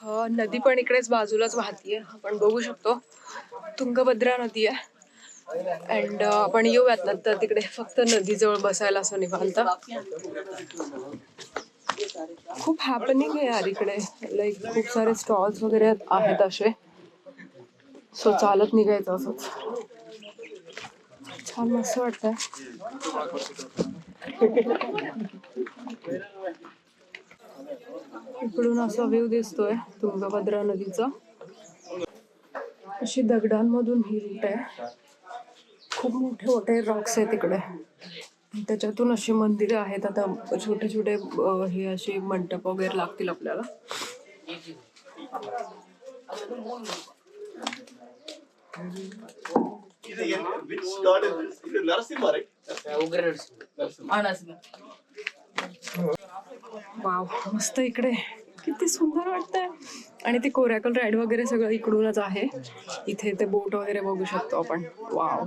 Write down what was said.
नदी पण इकडेच बाजूलाच वाहतीये, आपण बघू शकतो. तुंगभद्रा नदी आहे. अँड आपण येऊयात नंतर तिकडे, फक्त नदीजवळ बसायला असं निवांत. खूप हॅपनिंग आहे यार इकडे, लाईक खूप सारे स्टॉल्स वगैरे आहेत असे. सो चालत निघायचं असंच. छान मस्त वाटतंय. इकडून असा व्ह्यू दिसतोय तुंगभद्रा नदीचा. अशी दगडांमधून ही रूट आहे. खूप मोठे मोठे रॉक्स आहेत तिकडे, त्याच्यातून अशी मंदिरं आहेत. आता छोटे छोटे हे असे मंडप वगैरे लागतील आपल्याला. वाव, मस्त इकडे किती सुंदर वाटतंय. आणि ते कोरॅकल राईड वगैरे सगळं इकडूनच आहे. इथे ते बोट वगैरे बघू शकतो आपण. वाव.